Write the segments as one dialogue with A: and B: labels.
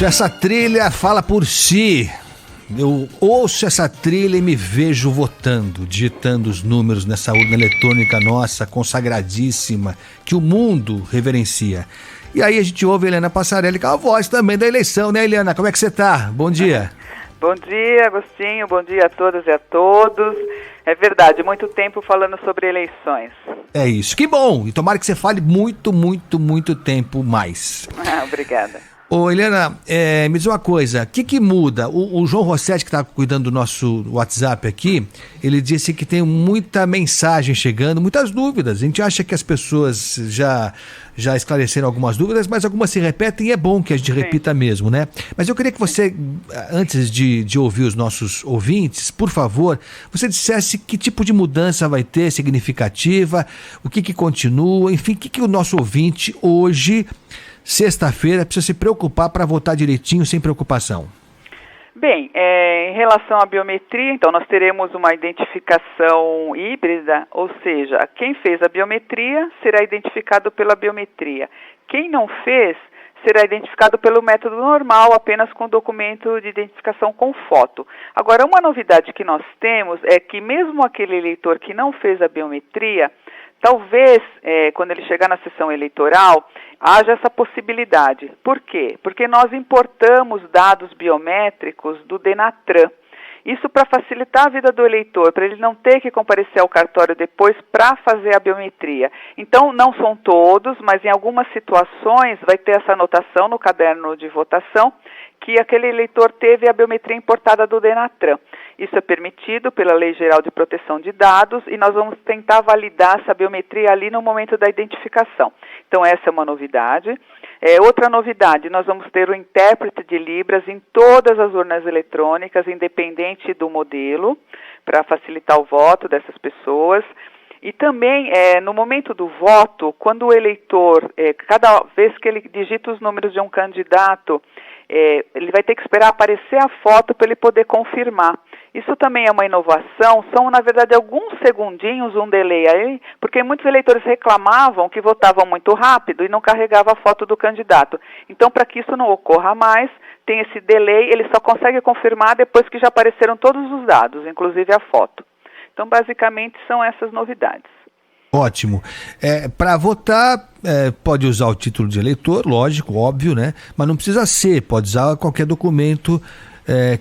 A: Essa trilha fala por si. Eu ouço essa trilha e me vejo votando, digitando os números nessa urna eletrônica nossa, consagradíssima, que o mundo reverencia. E aí a gente ouve a Eliana Passarelli, que é a voz também da eleição, né, Eliana? Como é que você tá? Bom dia.
B: Bom dia, Agostinho. Bom dia a todas e a todos. É verdade, muito tempo falando sobre eleições.
A: É isso. Que bom! E tomara que você fale muito tempo mais.
B: Obrigada.
A: Ô, Eliana, me diz uma coisa, o que muda? O João Rossetti, que está cuidando do nosso WhatsApp aqui, ele disse que tem muita mensagem chegando, muitas dúvidas. A gente acha que as pessoas já esclareceram algumas dúvidas, mas algumas se repetem e é bom que a gente repita mesmo, né? Mas eu queria que você, antes de ouvir os nossos ouvintes, por favor, você dissesse que tipo de mudança vai ter, significativa, o que continua, enfim, o que o nosso ouvinte hoje, sexta-feira, precisa se preocupar para votar direitinho, sem preocupação.
B: Bem, em relação à biometria, então nós teremos uma identificação híbrida, ou seja, quem fez a biometria será identificado pela biometria. Quem não fez será identificado pelo método normal, apenas com documento de identificação com foto. Agora, uma novidade que nós temos é que mesmo aquele eleitor que não fez a biometria, talvez, quando ele chegar na sessão eleitoral, haja essa possibilidade. Por quê? Porque nós importamos dados biométricos do Denatran. Isso para facilitar a vida do eleitor, para ele não ter que comparecer ao cartório depois para fazer a biometria. Então, não são todos, mas em algumas situações vai ter essa anotação no caderno de votação que aquele eleitor teve a biometria importada do Denatran. Isso é permitido pela Lei Geral de Proteção de Dados e nós vamos tentar validar essa biometria ali no momento da identificação. Então, essa é uma novidade. Outra novidade, nós vamos ter o intérprete de Libras em todas as urnas eletrônicas, independente do modelo, para facilitar o voto dessas pessoas. E também, no momento do voto, quando o eleitor, cada vez que ele digita os números de um candidato, ele vai ter que esperar aparecer a foto para ele poder confirmar. Isso também é uma inovação, são na verdade alguns segundinhos, um delay aí, porque muitos eleitores reclamavam que votavam muito rápido e não carregava a foto do candidato. Então, para que isso não ocorra mais, tem esse delay, ele só consegue confirmar depois que já apareceram todos os dados, inclusive a foto. Então, basicamente, são essas novidades.
A: Ótimo. Para votar, pode usar o título de eleitor, lógico, óbvio, né? Mas não precisa ser, pode usar qualquer documento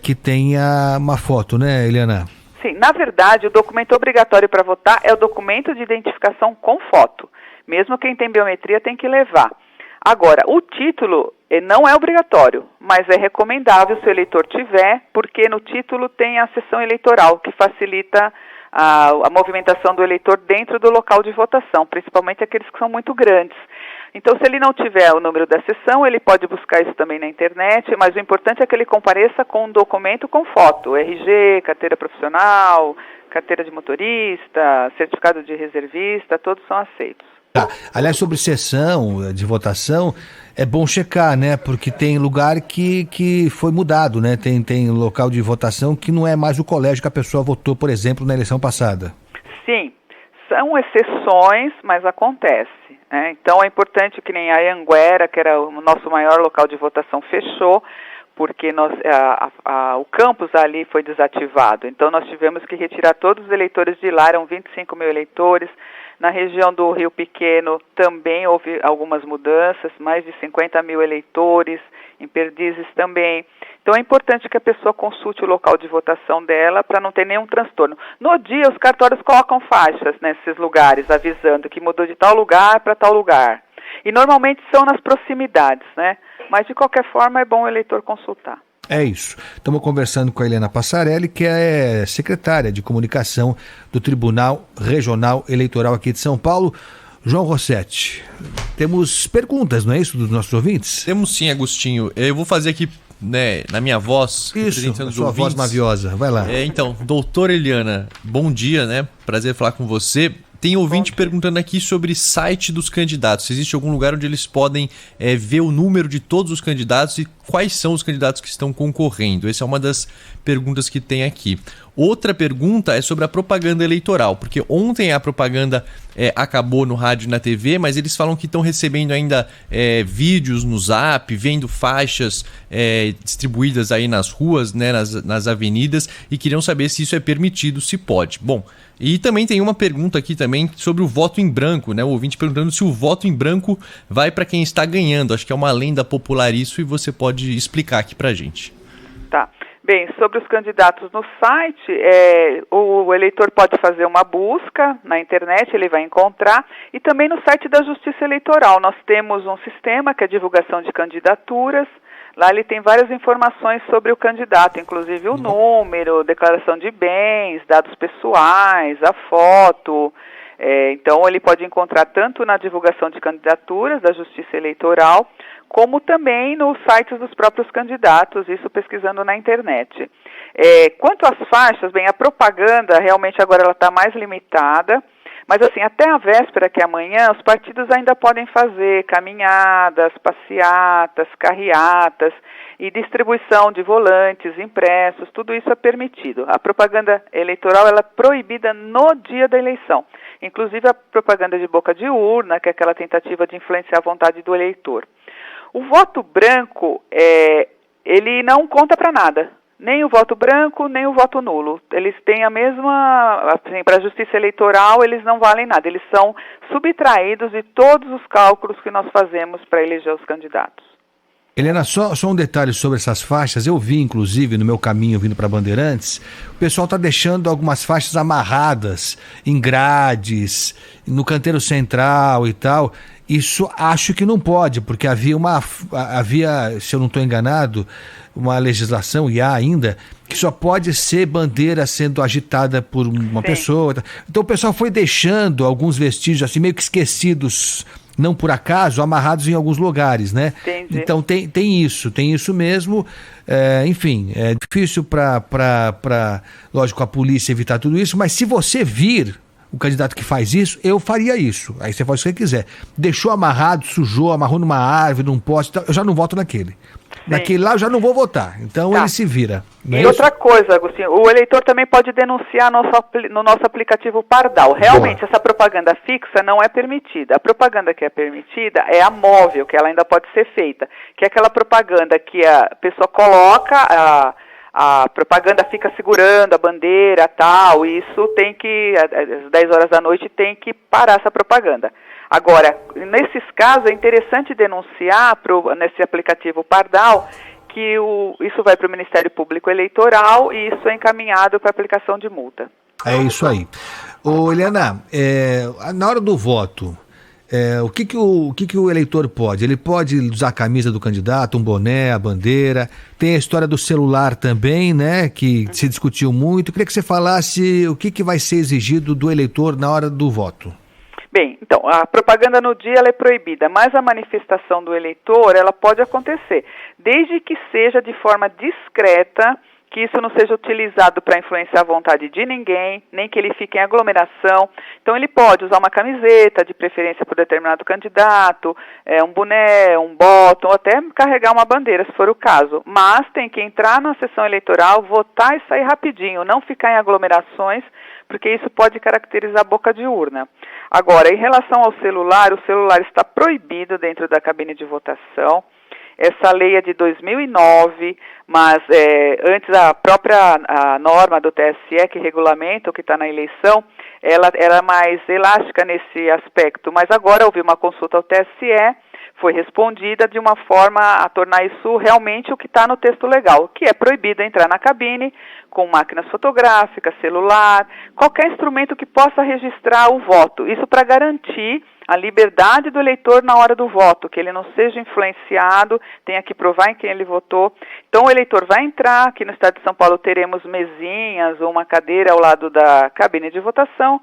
A: que tenha uma foto, né, Eliana?
B: Sim, na verdade, o documento obrigatório para votar é o documento de identificação com foto. Mesmo quem tem biometria tem que levar. Agora, o título não é obrigatório, mas é recomendável se o eleitor tiver, porque no título tem a sessão eleitoral, que facilita a movimentação do eleitor dentro do local de votação, principalmente aqueles que são muito grandes. Então, se ele não tiver o número da sessão, ele pode buscar isso também na internet, mas o importante é que ele compareça com um documento com foto, RG, carteira profissional, carteira de motorista, certificado de reservista, todos são aceitos.
A: Aliás, sobre sessão de votação, é bom checar, né? Porque tem lugar que foi mudado, né? Tem local de votação que não é mais o colégio que a pessoa votou, por exemplo, na eleição passada.
B: Sim, são exceções, mas acontece. Então é importante que nem a Anguera, que era o nosso maior local de votação, fechou, porque o campus ali foi desativado. Então nós tivemos que retirar todos os eleitores de lá, eram 25 mil eleitores. Na região do Rio Pequeno também houve algumas mudanças, mais de 50 mil eleitores, em Perdizes também. Então é importante que a pessoa consulte o local de votação dela para não ter nenhum transtorno. No dia, os cartórios colocam faixas nesses lugares, avisando que mudou de tal lugar para tal lugar. E normalmente são nas proximidades, né? Mas de qualquer forma é bom o eleitor consultar.
A: É isso. Estamos conversando com a Eliana Passarelli, que é secretária de comunicação do Tribunal Regional Eleitoral aqui de São Paulo. João Rossetti, temos perguntas, não é isso, dos nossos ouvintes?
C: Temos sim, Agostinho. Eu vou fazer aqui, né, na minha voz.
A: Isso, a sua voz maviosa. Vai lá.
C: Então, doutora Eliana, bom dia, né? Prazer falar com você. Tem ouvinte perguntando aqui sobre site dos candidatos. Se existe algum lugar onde eles podem ver o número de todos os candidatos e quais são os candidatos que estão concorrendo? Essa é uma das perguntas que tem aqui. Outra pergunta é sobre a propaganda eleitoral, porque ontem a propaganda acabou no rádio e na TV, mas eles falam que estão recebendo ainda vídeos no Zap, vendo faixas distribuídas aí nas ruas, né, nas avenidas, e queriam saber se isso é permitido, se pode. Bom, e também tem uma pergunta aqui também sobre o voto em branco, né? O ouvinte perguntando se o voto em branco vai para quem está ganhando. Acho que é uma lenda popular isso, e você pode explicar aqui pra gente.
B: Tá. Bem, sobre os candidatos no site, o eleitor pode fazer uma busca na internet, ele vai encontrar, e também no site da Justiça Eleitoral. Nós temos um sistema que é a divulgação de candidaturas. Lá ele tem várias informações sobre o candidato, inclusive o número, declaração de bens, dados pessoais, a foto. Então ele pode encontrar tanto na divulgação de candidaturas da Justiça Eleitoral, como também nos sites dos próprios candidatos, isso pesquisando na internet. Quanto às faixas, bem, a propaganda realmente agora ela está mais limitada, mas assim, até a véspera, que é amanhã, os partidos ainda podem fazer caminhadas, passeatas, carreatas e distribuição de volantes, impressos, tudo isso é permitido. A propaganda eleitoral ela é proibida no dia da eleição, inclusive a propaganda de boca de urna, que é aquela tentativa de influenciar a vontade do eleitor. O voto branco, ele não conta para nada, nem o voto branco, nem o voto nulo. Eles têm a mesma, assim, para a Justiça Eleitoral, eles não valem nada, eles são subtraídos de todos os cálculos que nós fazemos para eleger os candidatos.
A: Helena, só um detalhe sobre essas faixas. Eu vi, inclusive, no meu caminho vindo para Bandeirantes, o pessoal está deixando algumas faixas amarradas em grades, no canteiro central e tal. Isso acho que não pode, porque havia, se eu não estou enganado, uma legislação, e há ainda, que só pode ser bandeira sendo agitada por uma pessoa. Então o pessoal foi deixando alguns vestígios assim meio que esquecidos, não por acaso, amarrados em alguns lugares, né? Entendi. Então tem isso mesmo. Enfim, é difícil para, lógico, a polícia evitar tudo isso, mas se você vir o candidato que faz isso, eu faria isso. Aí você faz o que você quiser. Deixou amarrado, sujou, amarrou numa árvore, num poste, eu já não voto naquele. Sim. Naquele lá eu já não vou votar. Então ele se vira.
B: E outra coisa, Agostinho, o eleitor também pode denunciar no nosso aplicativo Pardal. Realmente, essa propaganda fixa não é permitida. A propaganda que é permitida é a móvel, que ela ainda pode ser feita. Que é aquela propaganda que a pessoa coloca, a propaganda fica segurando a bandeira tal, e isso tem que, às 10 horas da noite, tem que parar essa propaganda. Agora, nesses casos, é interessante denunciar nesse aplicativo Pardal que isso vai para o Ministério Público Eleitoral e isso é encaminhado para aplicação de multa.
A: É isso aí. Ô, Helena, na hora do voto, o que o eleitor pode? Ele pode usar a camisa do candidato, um boné, a bandeira. Tem a história do celular também, né? Que se discutiu muito. Eu queria que você falasse o que vai ser exigido do eleitor na hora do voto.
B: Bem, então, a propaganda no dia ela é proibida, mas a manifestação do eleitor ela pode acontecer, desde que seja de forma discreta, que isso não seja utilizado para influenciar a vontade de ninguém, nem que ele fique em aglomeração. Então ele pode usar uma camiseta, de preferência por determinado candidato, um boné, um bottom, ou até carregar uma bandeira, se for o caso. Mas tem que entrar na sessão eleitoral, votar e sair rapidinho, não ficar em aglomerações, porque isso pode caracterizar a boca de urna. Agora, em relação ao celular, o celular está proibido dentro da cabine de votação. Essa lei é de 2009, mas antes a própria norma do TSE, que regulamenta o que está na eleição, ela era mais elástica nesse aspecto. Mas agora houve uma consulta ao TSE, foi respondida de uma forma a tornar isso realmente o que está no texto legal, que é proibido entrar na cabine com máquinas fotográficas, celular, qualquer instrumento que possa registrar o voto. Isso para garantir a liberdade do eleitor na hora do voto, que ele não seja influenciado, tenha que provar em quem ele votou. Então o eleitor vai entrar, aqui no estado de São Paulo teremos mesinhas ou uma cadeira ao lado da cabine de votação,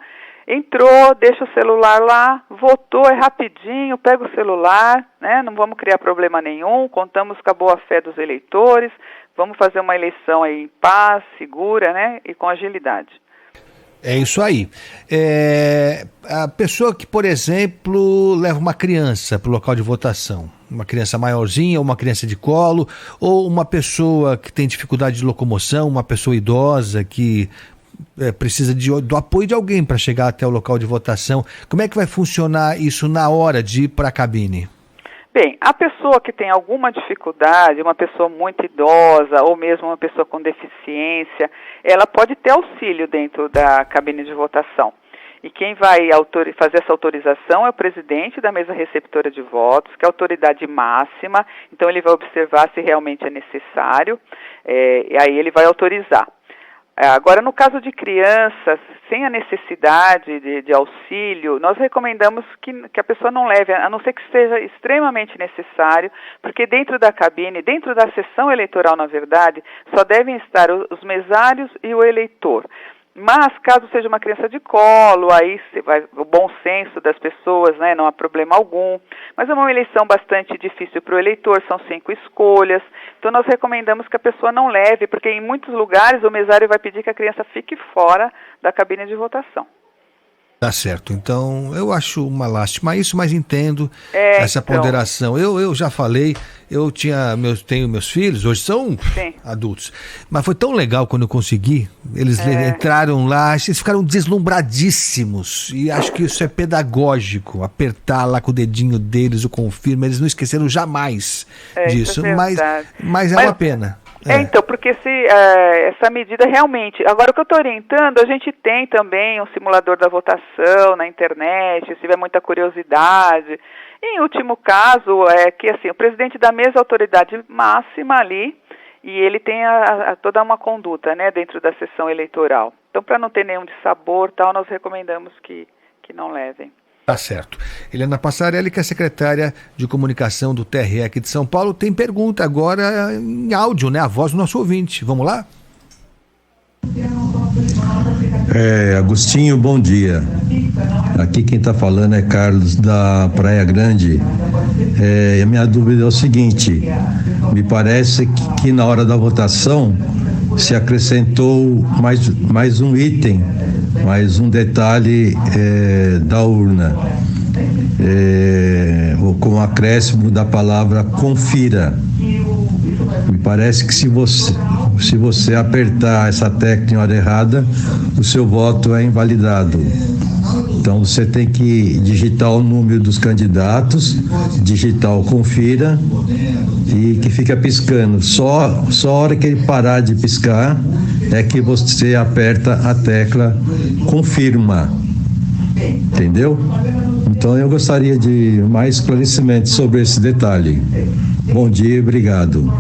B: entrou, deixa o celular lá, votou, é rapidinho, pega o celular, né? Não vamos criar problema nenhum, contamos com a boa-fé dos eleitores, vamos fazer uma eleição aí em paz, segura, né? E com agilidade.
A: É isso aí. A pessoa que, por exemplo, leva uma criança para o local de votação, uma criança maiorzinha, uma criança de colo, ou uma pessoa que tem dificuldade de locomoção, uma pessoa idosa que precisa do apoio de alguém para chegar até o local de votação. Como é que vai funcionar isso na hora de ir para a cabine?
B: Bem, a pessoa que tem alguma dificuldade, uma pessoa muito idosa ou mesmo uma pessoa com deficiência, ela pode ter auxílio dentro da cabine de votação. E quem vai fazer essa autorização é o presidente da mesa receptora de votos, que é a autoridade máxima, então ele vai observar se realmente é necessário, e aí ele vai autorizar. Agora, no caso de crianças, sem a necessidade de auxílio, nós recomendamos que a pessoa não leve, a não ser que seja extremamente necessário, porque dentro da cabine, dentro da sessão eleitoral, na verdade, só devem estar os mesários e o eleitor. Mas, caso seja uma criança de colo, aí o bom senso das pessoas, né, não há problema algum. Mas é uma eleição bastante difícil para o eleitor, são 5 escolhas. Então, nós recomendamos que a pessoa não leve, porque em muitos lugares o mesário vai pedir que a criança fique fora da cabine de votação.
A: Tá certo. Então, eu acho uma lástima isso, mas entendo essa ponderação. Eu já falei, tenho meus filhos, hoje são adultos, mas foi tão legal quando eu consegui, eles entraram lá, eles ficaram deslumbradíssimos, e acho que isso é pedagógico, apertar lá com o dedinho deles, o confirma, eles não esqueceram jamais disso, mas é uma pena.
B: Então, porque essa medida realmente... Agora, o que eu estou orientando, a gente tem também um simulador da votação na internet, se tiver muita curiosidade. Em último caso, que assim, o presidente da mesa é a autoridade máxima ali, e ele tem toda uma conduta, né, dentro da sessão eleitoral. Então, para não ter nenhum dissabor, nós recomendamos que não levem.
A: Tá certo. Helena Passarelli, que é secretária de comunicação do TRE aqui de São Paulo, tem pergunta agora em áudio, né? A voz do nosso ouvinte. Vamos lá?
D: Agostinho, bom dia. Aqui quem está falando é Carlos da Praia Grande. A minha dúvida é o seguinte: me parece que na hora da votação se acrescentou mais um item, mais um detalhe da urna, com o acréscimo da palavra confira. Me parece que se você apertar essa tecla em hora errada, o seu voto é invalidado. Então você tem que digitar o número dos candidatos, digitar o confira e que fica piscando. Só a hora que ele parar de piscar é que você aperta a tecla confirma. Entendeu? Então eu gostaria de mais esclarecimento sobre esse detalhe. Bom dia e obrigado.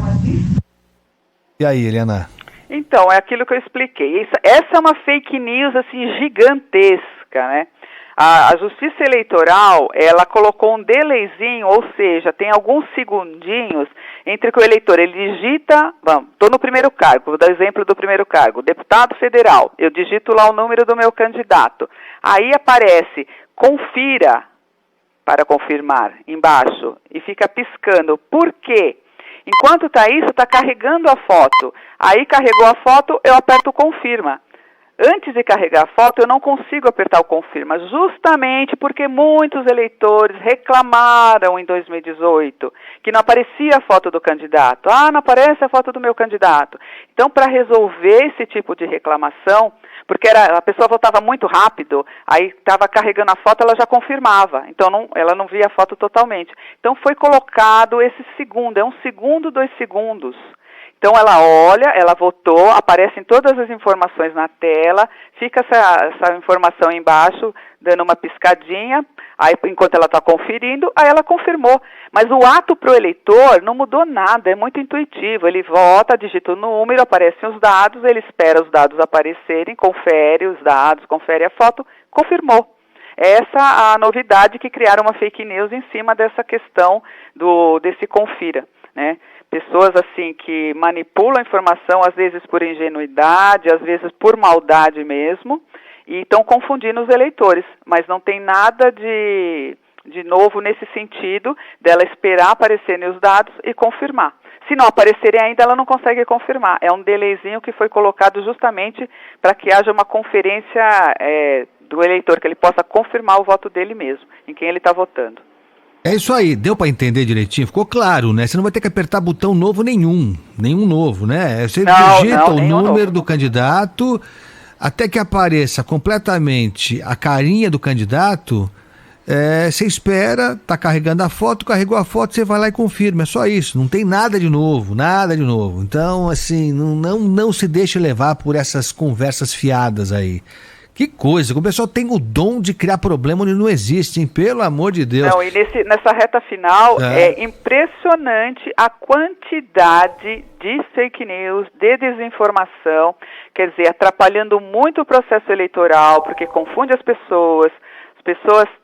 A: E aí, Helena?
B: Então, é aquilo que eu expliquei. Essa é uma fake news assim gigantesca, né? A Justiça Eleitoral, ela colocou um delayzinho, ou seja, tem alguns segundinhos entre que o eleitor, ele digita, estou no primeiro cargo, vou dar exemplo do primeiro cargo, deputado federal, eu digito lá o número do meu candidato, aí aparece, confira, para confirmar, embaixo, e fica piscando. Por quê? Enquanto está isso, está carregando a foto, aí carregou a foto, eu aperto confirma. Antes de carregar a foto, eu não consigo apertar o confirma, justamente porque muitos eleitores reclamaram em 2018 que não aparecia a foto do candidato. Não aparece a foto do meu candidato. Então, para resolver esse tipo de reclamação, porque a pessoa votava muito rápido, aí estava carregando a foto, ela já confirmava. Então, ela não via a foto totalmente. Então, foi colocado esse segundo, 1 segundo, 2 segundos. Então ela olha, ela votou, aparecem todas as informações na tela, fica essa informação embaixo, dando uma piscadinha, aí enquanto ela está conferindo, aí ela confirmou. Mas o ato para o eleitor não mudou nada, é muito intuitivo. Ele vota, digita o número, aparecem os dados, ele espera os dados aparecerem, confere os dados, confere a foto, confirmou. Essa a novidade que criaram uma fake news em cima dessa questão desse confira, né? Pessoas assim que manipulam a informação, às vezes por ingenuidade, às vezes por maldade mesmo, e estão confundindo os eleitores, mas não tem nada de novo nesse sentido dela esperar aparecerem os dados e confirmar. Se não aparecerem ainda, ela não consegue confirmar. É um delayzinho que foi colocado justamente para que haja uma conferência do eleitor, que ele possa confirmar o voto dele mesmo, em quem ele está votando.
A: É isso aí, deu para entender direitinho? Ficou claro, né? Você não vai ter que apertar botão novo nenhum novo, né? Você digita o número do candidato, até que apareça completamente a carinha do candidato. Você espera, tá carregando a foto, carregou a foto, você vai lá e confirma, é só isso, não tem nada de novo. Então, assim, não se deixe levar por essas conversas fiadas aí. Que coisa, o pessoal tem o dom de criar problema onde não existe, hein? Pelo amor de Deus.
B: Não, e nessa reta final é impressionante a quantidade de fake news, de desinformação, quer dizer, atrapalhando muito o processo eleitoral, porque confunde as pessoas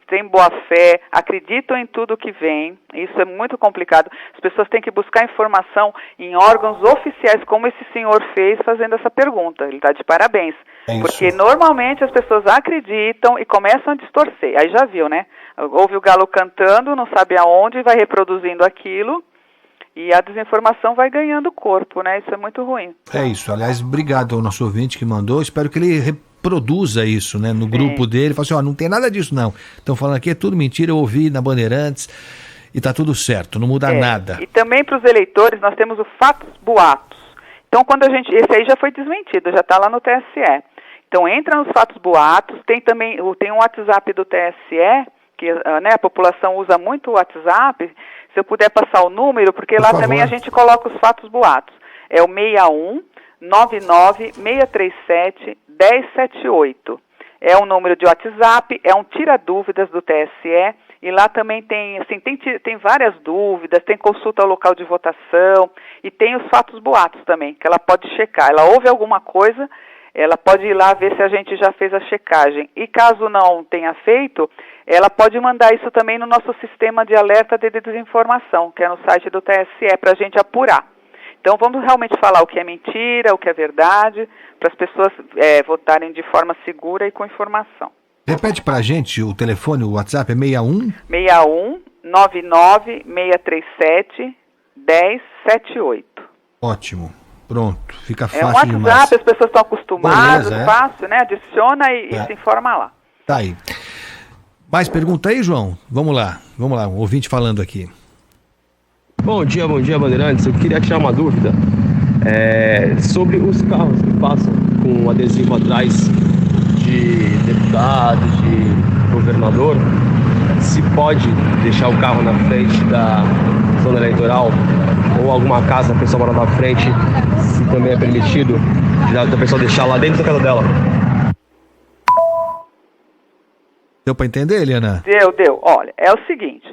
B: têm boa fé, acreditam em tudo que vem, isso é muito complicado. As pessoas têm que buscar informação em órgãos oficiais, como esse senhor fez fazendo essa pergunta. Ele está de parabéns. Porque normalmente as pessoas acreditam e começam a distorcer. Aí já viu, né? Ouve o galo cantando, não sabe aonde, vai reproduzindo aquilo e a desinformação vai ganhando corpo, né? Isso é muito ruim.
A: É isso. Aliás, obrigado ao nosso ouvinte que mandou. Espero que ele reproduza isso, né? No grupo dele. Fala assim, não tem nada disso, não. Estão falando aqui, é tudo mentira, eu ouvi na Bandeirantes e tá tudo certo, não muda nada.
B: E também para os eleitores, nós temos o fatos boatos. Então, esse aí já foi desmentido, já está lá no TSE. Então, entra nos fatos boatos, tem um WhatsApp do TSE, que a população usa muito o WhatsApp, se eu puder passar o número, porque lá também a gente coloca os fatos boatos. É o 61 99 637 1078. É um número de WhatsApp, é um tira-dúvidas do TSE, e lá também tem várias dúvidas, tem consulta ao local de votação, e tem os fatos boatos também, que ela pode checar. Ela ouve alguma coisa, ela pode ir lá ver se a gente já fez a checagem. E caso não tenha feito, ela pode mandar isso também no nosso sistema de alerta de desinformação, que é no site do TSE, para a gente apurar. Então vamos realmente falar o que é mentira, o que é verdade, para as pessoas votarem de forma segura e com informação.
A: Repete pra gente o telefone, o WhatsApp é 61?
B: 61 99 637 1078.
A: Ótimo. Pronto, fica fácil
B: demais. É um WhatsApp, demais. As pessoas estão acostumadas, fácil, né? Adiciona e se informa lá.
A: Tá aí. Mais pergunta aí, João? Vamos lá, um ouvinte falando aqui.
E: Bom dia, Bandeirantes. Eu queria tirar uma dúvida sobre os carros que passam com adesivo atrás de deputado, de governador. Se pode deixar o carro na frente da zona eleitoral ou alguma casa a pessoa mora na frente, se também é permitido da pessoa deixar lá dentro da casa dela.
A: Deu para entender, Eliana?
B: Deu. Olha, é o seguinte,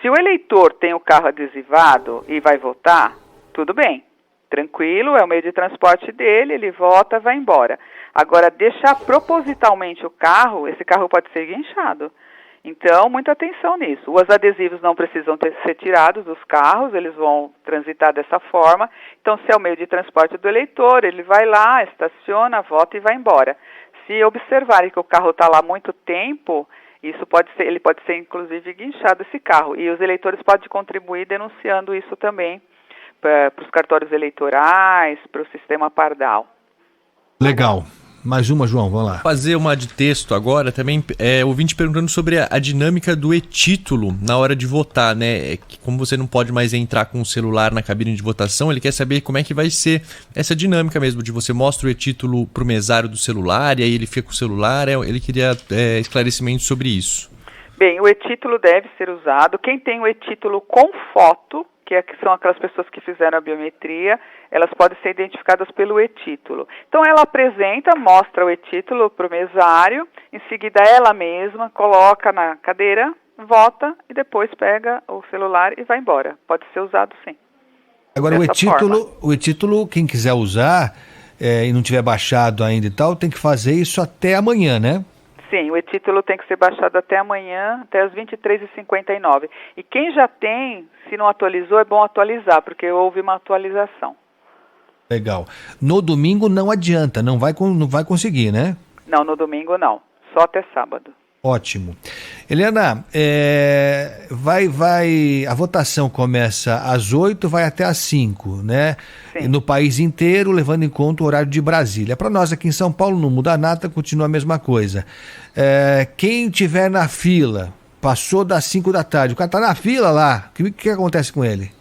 B: se o eleitor tem o carro adesivado e vai votar, tudo bem, tranquilo, é o meio de transporte dele, ele vota, vai embora. Agora, deixar propositalmente o carro, esse carro pode ser guinchado. Então, muita atenção nisso. Os adesivos não precisam ser tirados dos carros, eles vão transitar dessa forma. Então, se é o meio de transporte do eleitor, ele vai lá, estaciona, vota e vai embora. Se observarem que o carro está lá há muito tempo, ele pode ser inclusive guinchado esse carro. E os eleitores podem contribuir denunciando isso também para os cartórios eleitorais, para o sistema Pardal.
A: Legal. Mais uma, João, vamos lá.
C: Fazer uma de texto agora também, ouvinte perguntando sobre a dinâmica do e-título na hora de votar, né? Como você não pode mais entrar com o celular na cabine de votação, ele quer saber como é que vai ser essa dinâmica mesmo, de você mostra o e-título pro mesário do celular e aí ele fica com o celular, ele queria esclarecimento sobre isso.
B: Bem, o e-título deve ser usado. Quem tem o e-título com foto, que são aquelas pessoas que fizeram a biometria, elas podem ser identificadas pelo e-título. Então ela mostra o e-título para o mesário, em seguida ela mesma coloca na cadeira, vota e depois pega o celular e vai embora. Pode ser usado sim.
A: Agora o e-título, quem quiser usar e não tiver baixado ainda e tal, tem que fazer isso até amanhã, né?
B: Sim, o e-título tem que ser baixado até amanhã, até as 23h59. E quem já tem, se não atualizou, é bom atualizar, porque houve uma atualização.
A: Legal. No domingo não adianta, não vai conseguir, né?
B: Não, no domingo não. Só até sábado.
A: Ótimo. Helena, a votação começa às 8, vai até às 5, né?
B: Sim.
A: No país inteiro, levando em conta o horário de Brasília. Para nós aqui em São Paulo não muda nada, continua a mesma coisa. Quem tiver na fila, passou das 5 da tarde, o cara está na fila lá, o que acontece com ele?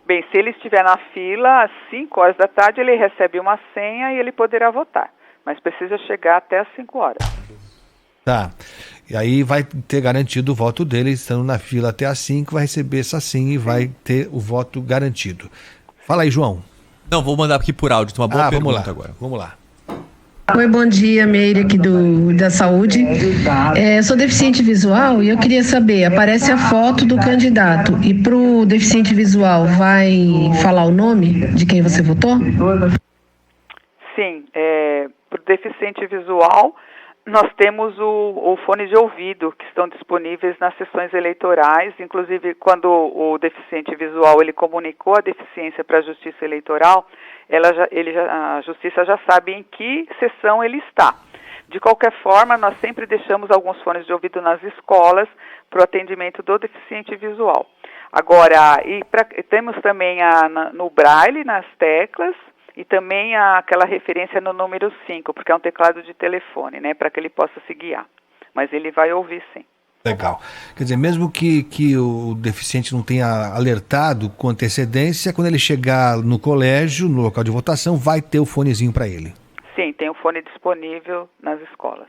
B: Bem, se ele estiver na fila às 5 horas da tarde, ele recebe uma senha e ele poderá votar. Mas precisa chegar até às 5 horas.
A: Tá. E aí vai ter garantido o voto dele, estando na fila até às 5, vai receber essa senha e vai ter o voto garantido. Fala aí, João.
C: Não, vou mandar aqui por áudio, tem uma boa pergunta agora.
A: Vamos lá.
F: Oi, bom dia, Meire aqui da Saúde. Sou deficiente visual e eu queria saber, aparece a foto do candidato e pro deficiente visual vai falar o nome de quem você votou?
B: Sim, pro deficiente visual nós temos o fone de ouvido que estão disponíveis nas sessões eleitorais, inclusive quando o deficiente visual ele comunicou a deficiência para a Justiça Eleitoral, a Justiça já sabe em que sessão ele está. De qualquer forma, nós sempre deixamos alguns fones de ouvido nas escolas para o atendimento do deficiente visual. Agora, temos também no Braille, nas teclas, e também aquela referência no número 5, porque é um teclado de telefone, né, para que ele possa se guiar. Mas ele vai ouvir, sim.
A: Legal. Quer dizer, mesmo que o deficiente não tenha alertado com antecedência, quando ele chegar no colégio, no local de votação, vai ter o fonezinho para ele.
B: Sim, tem o fone disponível nas escolas.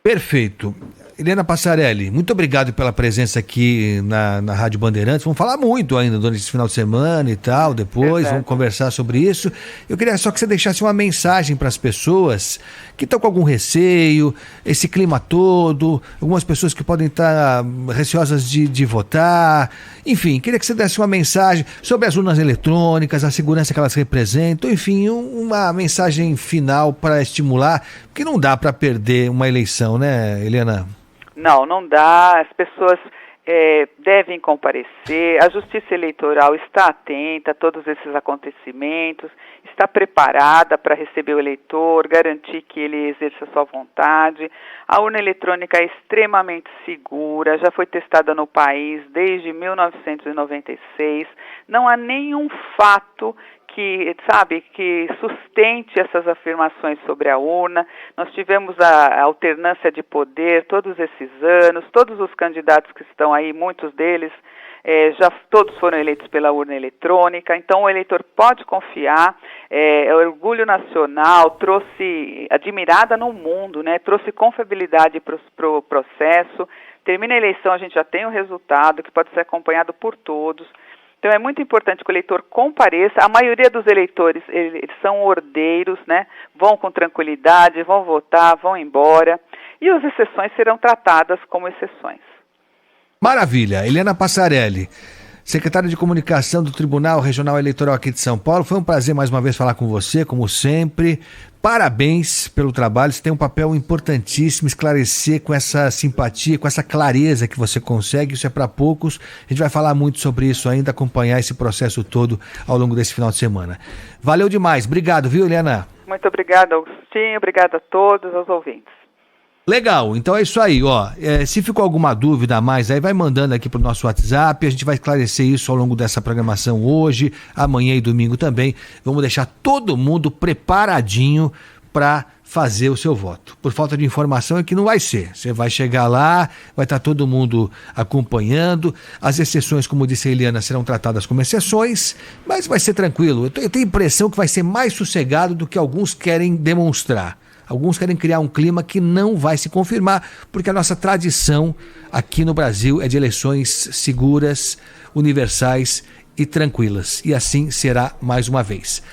A: Perfeito. Helena Passarelli, muito obrigado pela presença aqui na Rádio Bandeirantes. Vamos falar muito ainda durante esse final de semana e tal, depois, vamos conversar sobre isso. Eu queria só que você deixasse uma mensagem para as pessoas que estão com algum receio, esse clima todo, algumas pessoas que podem estar receosas de votar. Enfim, queria que você desse uma mensagem sobre as urnas eletrônicas, a segurança que elas representam, enfim, uma mensagem final para estimular, porque não dá para perder uma eleição, né, Helena?
B: Não dá. As pessoas devem comparecer. A Justiça Eleitoral está atenta a todos esses acontecimentos, está preparada para receber o eleitor, garantir que ele exerça sua vontade. A urna eletrônica é extremamente segura, já foi testada no país desde 1996. Não há nenhum fato que sustente essas afirmações sobre a urna. Nós tivemos a alternância de poder todos esses anos, todos os candidatos que estão aí, muitos deles, já todos foram eleitos pela urna eletrônica, então o eleitor pode confiar, é orgulho nacional, trouxe admirada no mundo, né? Trouxe confiabilidade para o processo. Termina a eleição, a gente já tem o resultado, que pode ser acompanhado por todos. Então é muito importante que o eleitor compareça. A maioria dos eleitores, eles são ordeiros, né? Vão com tranquilidade, vão votar, vão embora. E as exceções serão tratadas como exceções.
A: Maravilha. Helena Passarelli, secretária de Comunicação do Tribunal Regional Eleitoral aqui de São Paulo. Foi um prazer mais uma vez falar com você, como sempre. Parabéns pelo trabalho, você tem um papel importantíssimo, esclarecer com essa simpatia, com essa clareza que você consegue, isso é para poucos. A gente vai falar muito sobre isso ainda, acompanhar esse processo todo ao longo desse final de semana. Valeu demais, obrigado, viu, Helena?
B: Muito obrigada, Augustinho, obrigada a todos, aos ouvintes.
A: Legal, então é isso aí, ó. Se ficou alguma dúvida a mais aí, vai mandando aqui pro nosso WhatsApp, a gente vai esclarecer isso ao longo dessa programação hoje, amanhã e domingo também. Vamos deixar todo mundo preparadinho para fazer o seu voto. Por falta de informação é que não vai ser. Você vai chegar lá, vai estar todo mundo acompanhando. As exceções, como disse a Eliana, serão tratadas como exceções, mas vai ser tranquilo. Eu tenho a impressão que vai ser mais sossegado do que alguns querem demonstrar. Alguns querem criar um clima que não vai se confirmar, porque a nossa tradição aqui no Brasil é de eleições seguras, universais e tranquilas. E assim será mais uma vez.